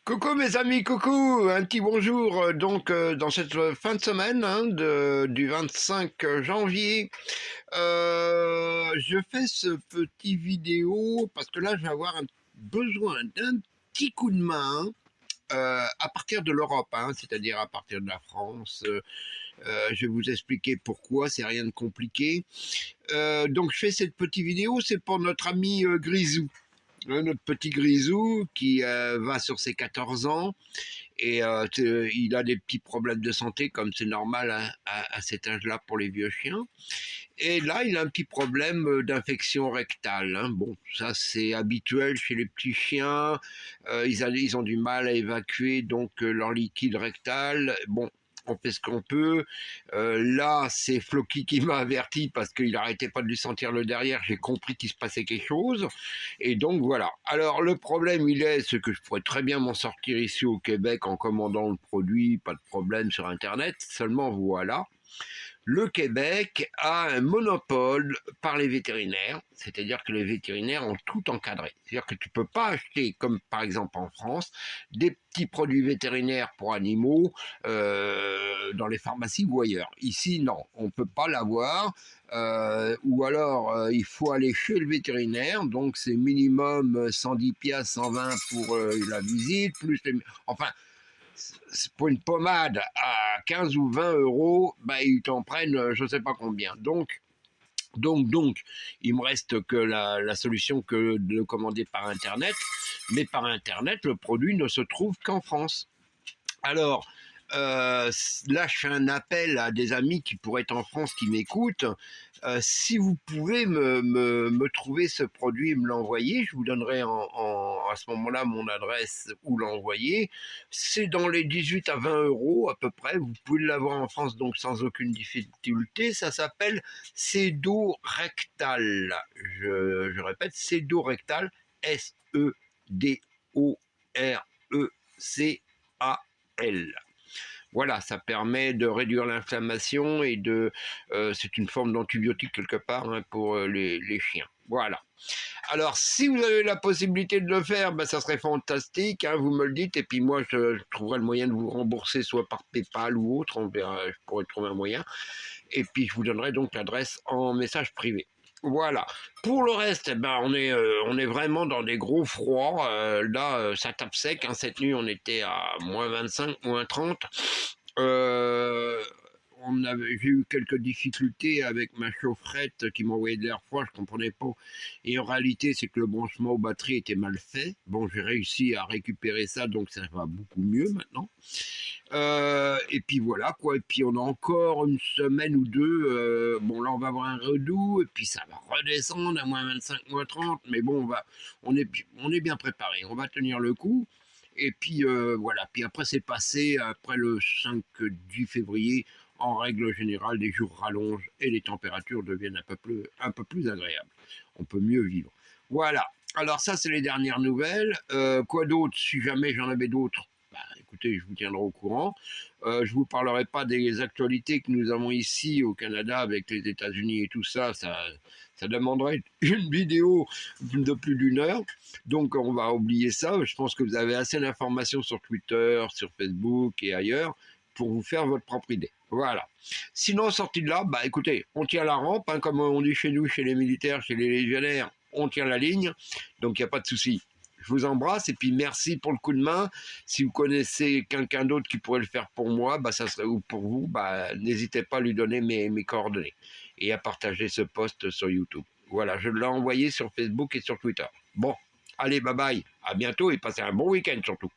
Coucou mes amis, coucou, un petit bonjour dans cette fin de semaine du 25 janvier. Je fais ce petit vidéo parce que là je vais avoir besoin d'un petit coup de main à partir de l'Europe, c'est-à-dire à partir de la France. Je vais vous expliquer pourquoi, c'est rien de compliqué. Donc je fais cette petite vidéo, c'est pour notre ami Grisou. Notre petit Grisou qui va sur ses 14 ans et il a des petits problèmes de santé comme c'est normal à cet âge-là pour les vieux chiens. Et là, il a un petit problème d'infection rectale. Bon, ça c'est habituel chez les petits chiens. Ils ont du mal à évacuer donc leur liquide rectal. Bon, on fait ce qu'on peut. Là, c'est Floki qui m'a averti parce qu'il n'arrêtait pas de lui sentir le derrière. J'ai compris qu'il se passait quelque chose. Et donc voilà. Alors le problème, c'est que je pourrais très bien m'en sortir ici au Québec en commandant le produit, pas de problème sur Internet. Seulement voilà. Le Québec a un monopole par les vétérinaires, c'est-à-dire que les vétérinaires ont tout encadré. C'est-à-dire que tu ne peux pas acheter, comme par exemple en France, des petits produits vétérinaires pour animaux dans les pharmacies ou ailleurs. Ici, non, on ne peut pas l'avoir. Ou alors, il faut aller chez le vétérinaire, donc c'est minimum 110 piastres, 120 pour la visite, plus enfin, pour une pommade à 15 ou 20 euros, bah, ils t'en prennent je ne sais pas combien. Donc, il me reste que la solution que de le commander par Internet. Mais par Internet, le produit ne se trouve qu'en France. Alors, là, je fais un appel à des amis qui pourraient être en France, qui m'écoutent. Si vous pouvez me trouver ce produit et me l'envoyer, je vous donnerai à ce moment-là mon adresse où l'envoyer. C'est dans les 18 à 20 euros à peu près. Vous pouvez l'avoir en France donc sans aucune difficulté. Ça s'appelle Sedo Rectal. Je répète, Sedo Rectal, Sedoreccal. Voilà, ça permet de réduire l'inflammation et c'est une forme d'antibiotique quelque part pour les chiens. Voilà. Alors, si vous avez la possibilité de le faire, ça serait fantastique. Vous me le dites et puis moi, je trouverai le moyen de vous rembourser soit par PayPal ou autre. On verra, je pourrais trouver un moyen. Et puis, je vous donnerai donc l'adresse en message privé. Voilà. Pour le reste, on est vraiment dans des gros froids. Là, ça tape sec. Cette nuit, on était à moins 25, moins 30. J'ai eu quelques difficultés avec ma chaufferette qui m'envoyait de l'air froid, je comprenais pas. Et en réalité, c'est que le branchement aux batteries était mal fait. Bon, j'ai réussi à récupérer ça, donc ça va beaucoup mieux maintenant. Et puis voilà quoi. Et puis on a encore une semaine ou deux. Bon, là on va avoir un redout et puis ça va redescendre à moins 25, moins 30. Mais bon, on est bien préparé. On va tenir le coup. Et puis voilà. Puis après c'est passé. Après le 5-10 février, en règle générale, les jours rallongent et les températures deviennent un peu plus agréables. On peut mieux vivre. Voilà. Alors ça, c'est les dernières nouvelles. Quoi d'autre? Si jamais j'en avais d'autres, écoutez, je vous tiendrai au courant. Je vous parlerai pas des actualités que nous avons ici au Canada avec les États-Unis et tout ça. Ça demanderait une vidéo de plus d'une heure. Donc on va oublier ça. Je pense que vous avez assez d'informations sur Twitter, sur Facebook et ailleurs pour vous faire votre propre idée. Voilà. Sinon, sorti de là, écoutez, on tient la rampe, comme on dit chez nous, chez les militaires, chez les légionnaires, on tient la ligne, donc il n'y a pas de souci. Je vous embrasse et puis merci pour le coup de main. Si vous connaissez quelqu'un d'autre qui pourrait le faire pour moi, ça serait ou pour vous, n'hésitez pas à lui donner mes coordonnées et à partager ce post sur YouTube. Voilà, je l'ai envoyé sur Facebook et sur Twitter. Bon, allez, bye bye, à bientôt et passez un bon week-end surtout.